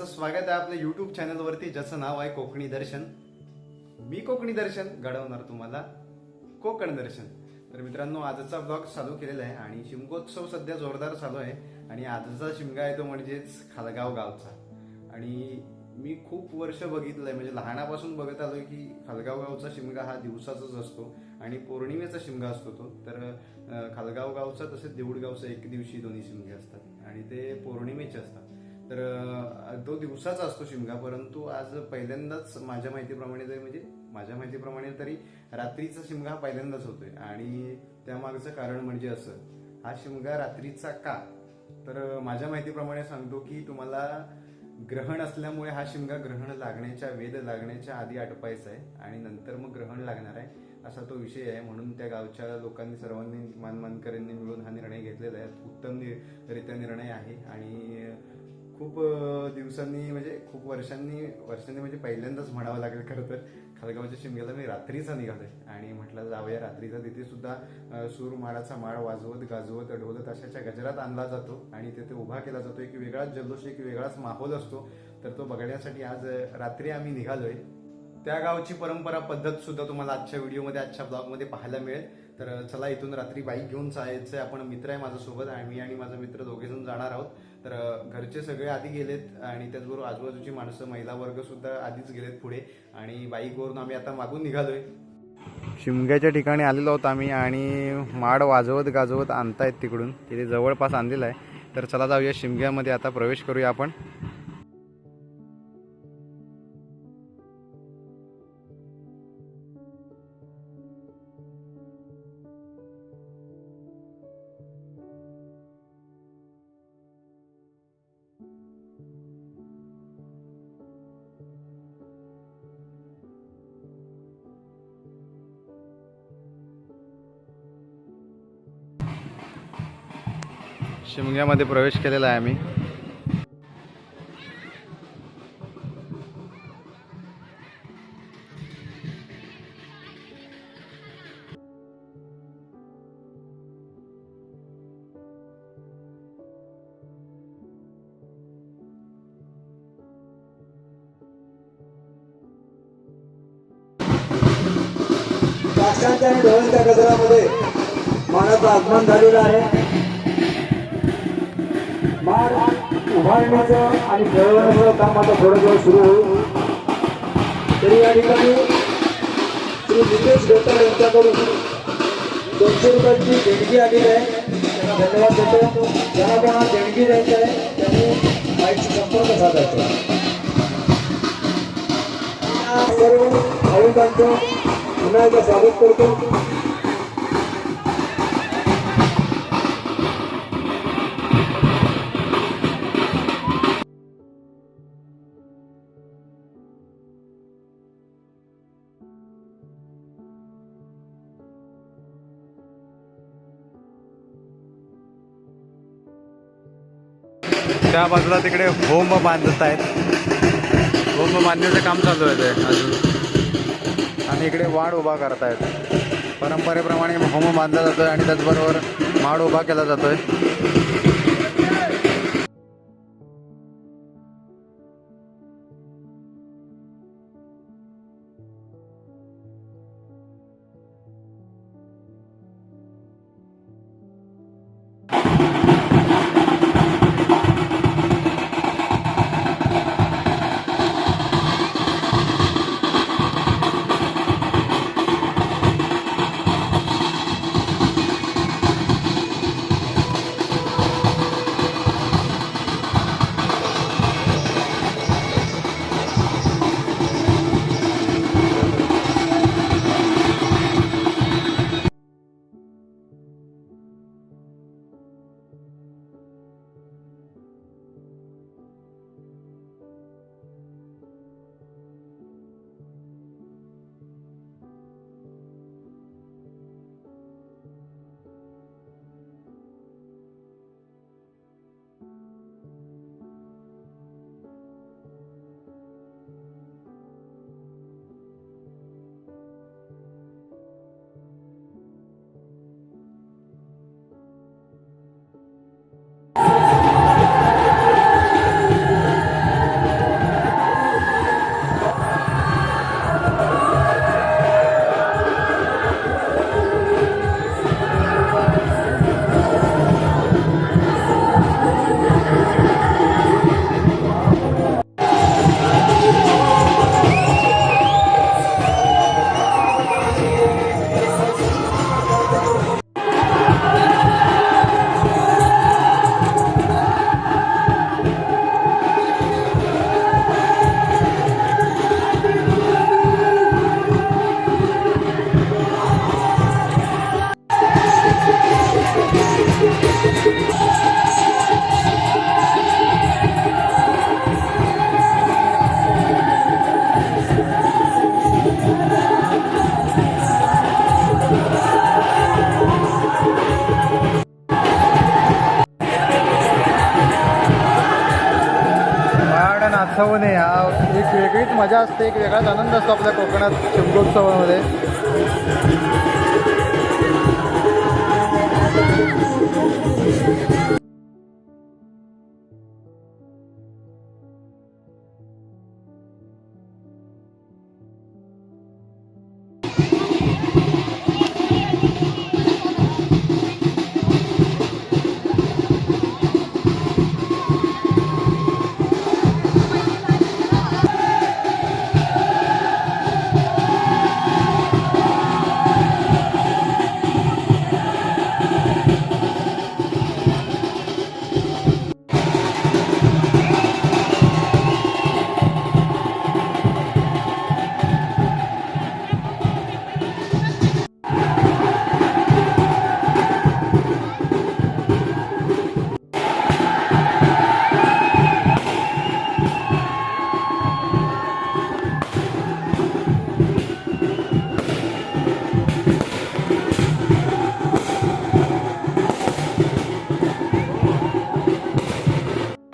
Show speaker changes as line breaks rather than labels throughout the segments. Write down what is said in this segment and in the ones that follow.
सर्वांचं स्वागत आहे आपल्या यूट्यूब चॅनलवरती, ज्याचं नाव आहे कोकणी दर्शन. मी कोकणी दर्शन घडवणार तुम्हाला कोकण दर्शन. तर मित्रांनो, आजचा ब्लॉग चालू केलेला आहे आणि शिमगोत्सव सध्या जोरदार चालू आहे आणि आजचा शिमगा आहे तो म्हणजेच खालगाव गावचा. आणि मी खूप वर्ष बघितलंय, म्हणजे लहानापासून बघत आलोय की खालगाव गावचा शिमगा हा दिवसाचाच असतो आणि पौर्णिमेचा शिमगा असतो तो. तर खालगाव गावचा तसेच देऊळ गावचा एक दिवशी दोन्ही शिमगे असतात आणि ते पौर्णिमेचे असतात. तर तो दिवसाचा असतो शिमगा, परंतु आज पहिल्यांदाच माझ्या माहितीप्रमाणे तरी रात्रीचा शिमगा हा पहिल्यांदाच होतोय. आणि त्यामागचं कारण म्हणजे असं, हा शिमगा रात्रीचा का, तर माझ्या माहितीप्रमाणे सांगतो की तुम्हाला ग्रहण असल्यामुळे हा शिमगा ग्रहण लागण्याच्या, वेध लागण्याच्या आधी आटपायचा आहे आणि नंतर मग ग्रहण लागणार आहे, असा तो विषय आहे. म्हणून त्या गावच्या लोकांनी सर्वांनी मानकऱ्यांनी मिळून हा निर्णय घेतलेला आहे. उत्तम रित्या निर्णय आहे आणि खूप दिवसांनी, म्हणजे खूप वर्षांनी म्हणजे पहिल्यांदाच म्हणावं लागेल खरं तर. खालगावच्या शिमग्याला मी रात्रीचा निघालोय आणि म्हटलं जाऊया रात्रीचा. तिथे सुद्धा सूर माळाचा माळ वाजवत गाजवत ढोल ताशाच्या गजरात आणला जातो आणि तिथे उभा केला जातो. एक वेगळाच जल्लोष, एक वेगळाच माहोल असतो. तर तो बघण्यासाठी आज रात्री आम्ही निघालोय. त्या गावची परंपरा, पद्धत सुद्धा तुम्हाला आजच्या व्हिडिओमध्ये, आजच्या ब्लॉगमध्ये पाहायला मिळेल. तर चला, इथून रात्री बाईक घेऊन जायचंय. आपण मित्र आहे माझ्यासोबत आणि मी आणि माझा मित्र दोघेजण जाणार आहोत. तर घरचे सगळे आधी गेलेत आणि त्याचबरोबर आजूबाजूची माणसं, महिला वर्ग सुद्धा आधीच गेलेत पुढे आणि बाईकवरून आम्ही आता मागून निघालोय. शिमग्याच्या ठिकाणी आलेलो आहोत आम्ही आणि माड वाजवत गाजवत आणतायत तिकडून, तिथे जवळपास आणलेला आहे. तर चला जाऊया शिमग्यामध्ये, आता प्रवेश करूया आपण. शिमग्यामध्ये प्रवेश केलेला आहे आम्ही.
ताशांच्या आणि ढोलच्या गजरामध्ये मानाचं आगमन झालेलं आहे. माड उभारण्याचं आणि खेळवण्याचं काम आता थोडं दिवस सुरू होईल. तरी या ठिकाणी श्री नितेश गोतर यांच्याकडून 200 रुपयांची देणगी आलेली आहे. त्यांना धन्यवाद देतो. ज्यांना कोणाला देणगी द्यायची आहे त्यांनी माहिती संपर्क साधायचा. सर्व भाविकांचं पुन्हा एकदा स्वागत करतो.
त्या बाजूला तिकडे होम बांधत आहेत. होम बांधण्याचं काम चालू आहे अजून, आणि इकडे वाड उभा करतायत. परंपरेप्रमाणे होम बांधला जातोय आणि त्याचबरोबर माड उभा केला जातोय. वेगळीच मजा असते, एक वेगळाच आनंद असतो आपल्या कोकणात शिमगोत्सवामध्ये.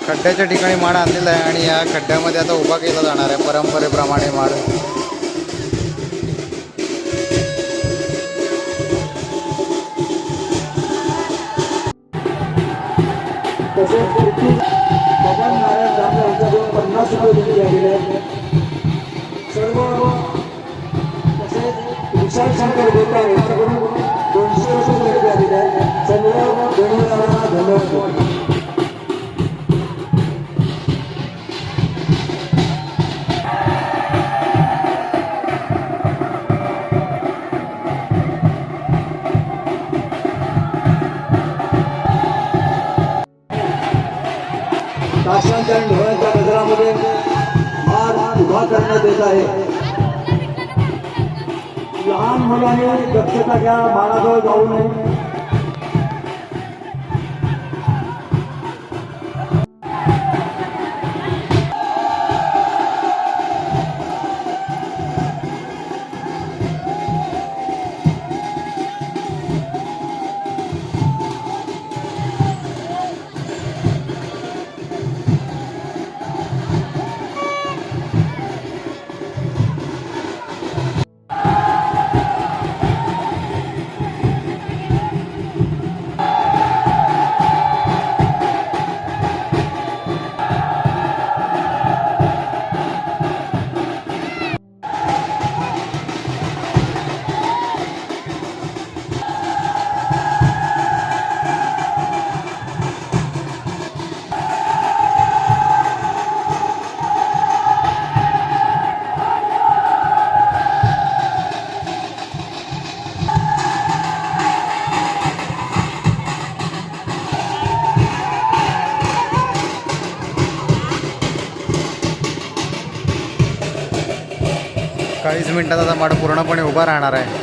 खड्ड्याच्या ठिकाणी माड आणलेला आहे आणि या खड्ड्यामध्ये आता उभा केला जाणार आहे परंपरेप्रमाणे माड.
तसेच बबन नारायण जांभळे यांच्याकडून 50 रुपये दिले गेलेले आहेत. सर्व तसेच विशाल शंकर गोपाळ यांच्याकडून 200 रुपये दिले आहेत. सर्व देणगीदारांना धन्यवाद. ताशांच्या आणि ढोळ्यांच्या गजरामध्ये माड उभा करण्यात येत आहे. लहान मुलांनी दक्षता घ्या, माडाजवळ जाऊ नये.
चाळीस मिनिटात आता माड पूर्णपणे उभा राहणार आहे.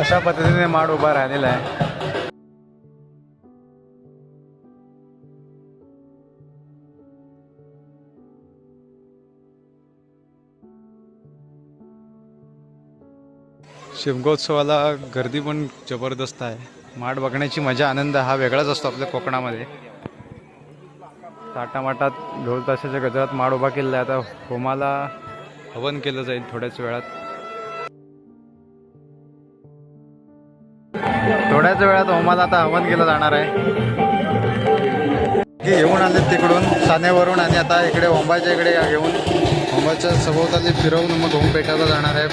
अशा पद्धतीने माड उभा राहिलेला आहे. शिमगोत्सवाला गर्दी पण जबरदस्त आहे. माड बघण्याची मजा, आनंद हा वेगळाच असतो आपल्या कोकणामध्ये. ताटामाटात ढोल ताशाच्या गजरात माड उभा केलेला आहे. आता होमाला हवन केलं जाईल थोड्याच वेळात. थोड्याच वेळात होमाला आता हवन केलं जाणार आहे. हे घेऊन आले तिकडून सानेवरून आणि आता इकडे ओंबाच्या इकडे घेऊन ओंबाच्या सभोवताली फिरवून मग ओमपेठाला जाणार आहे.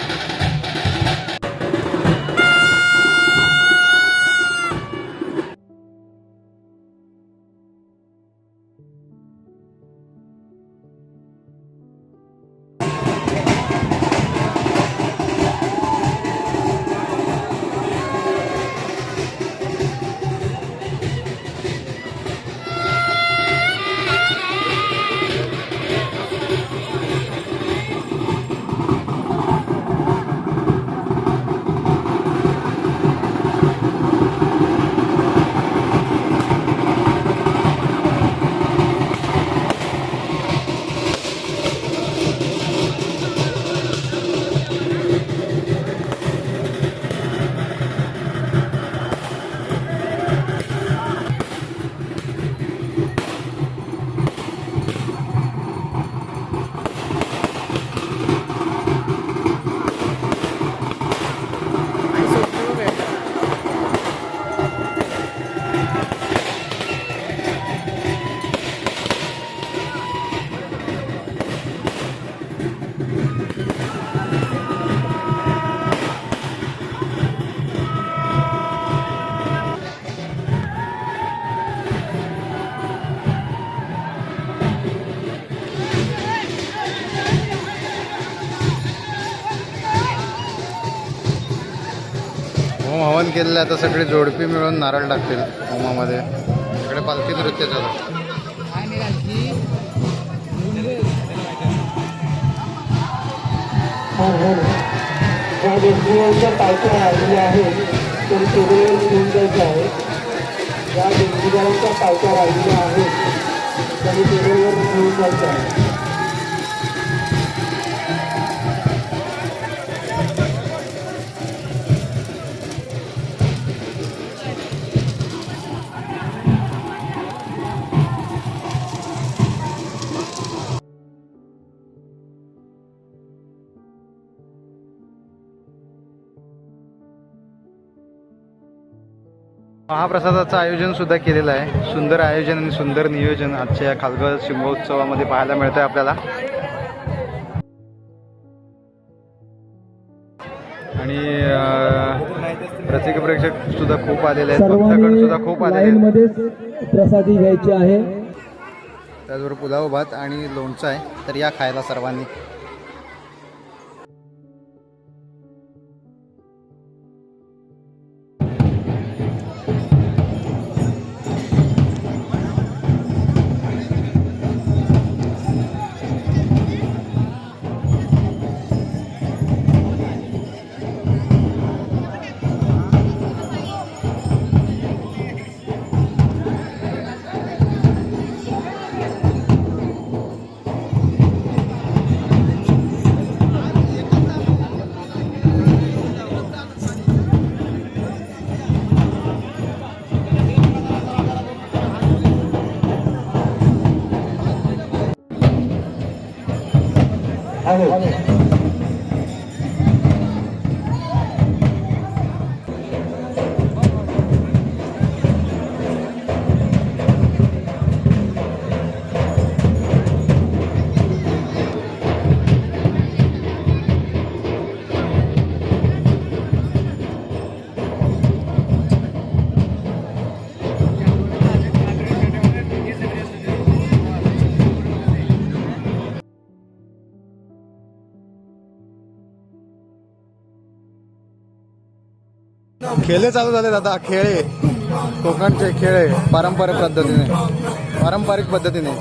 होम हवन केलेलं आहे. आता सगळे जोडपी मिळून नारळ टाकतील होमामध्ये. इकडे पालखी नृत्य चालू.
ज्या डेंगूच्या पालख्या राहिलेल्या आहेत तर टेबलवर घेऊन जायचं आहे. ज्या डेंगूच्या पालख्या राहिलेल्या आहेत त्यांनी टेबलवर घेऊन जायचं आहे.
महाप्रसादाचं आयोजन सुद्धा केलेलं आहे. सुंदर आयोजन आणि सुंदर नियोजन आजच्या या खालगड शिमगोत्सवामध्ये पाहायला मिळतंय आपल्याला. आणि रसिक प्रेक्षक सुद्धा खूप आलेले आहेत. भक्तगण सुद्धा खूप आलेले आहेत.
प्रसादी घ्यायची आहे.
त्याचबरोबर पुलाव भात आणि लोणचं आहे. तर या खायला सर्वांनी. खेळ चालू झाले आता. खेळ कोकणचे खेळ पारंपरिक पद्धतीने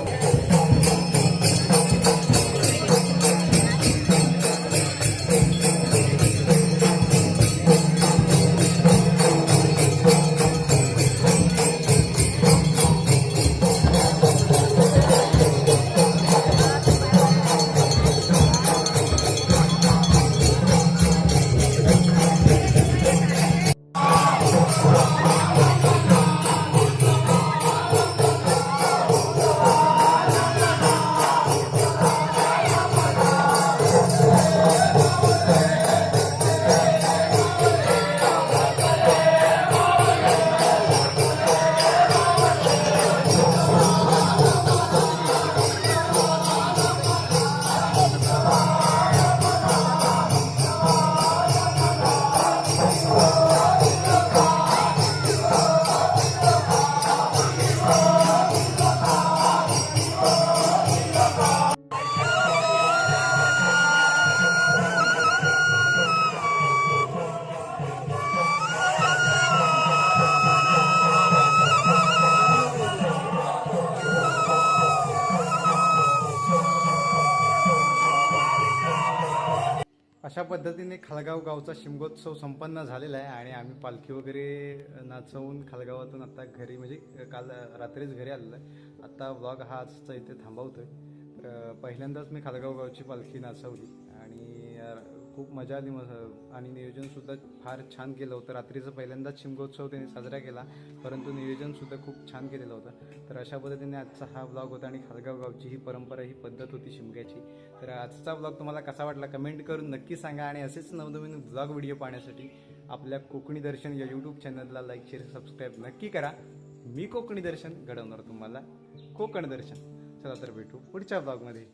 अशा पद्धतीने खालगाव गावचा शिमगोत्सव संपन्न झालेला आहे आणि आम्ही पालखी वगैरे नाचवून खालगावातून आता घरी म्हणजे काल रात्रीच घरी आलेलो आहे. आता व्लॉग हा आजचा इथे थांबवतोय. तर पहिल्यांदाच मी खालगाव गावची पालखी नाचवली आणि खूप मजा आली आणि नियोजनसुद्धा फार छान केलं होतं. रात्रीचं पहिल्यांदाच शिमगोत्सव त्यांनी साजरा केला, परंतु नियोजनसुद्धा खूप छान केलेलं होतं. तर अशा पद्धतीने आजचा हा ब्लॉग होता आणि खालगाव गावची ही परंपरा, ही पद्धत होती शिमग्याची. तर आजचा ब्लॉग तुम्हाला कसा वाटला कमेंट करून नक्की सांगा आणि असेच नवनवीन ब्लॉग व्हिडिओ पाहण्यासाठी आपल्या कोकणी दर्शन या यूट्यूब चॅनलला लाईक शेअर सबस्क्राईब नक्की करा. मी कोकणी दर्शन घडवणार तुम्हाला कोकण दर्शन. चला तर भेटू पुढच्या ब्लॉगमध्ये.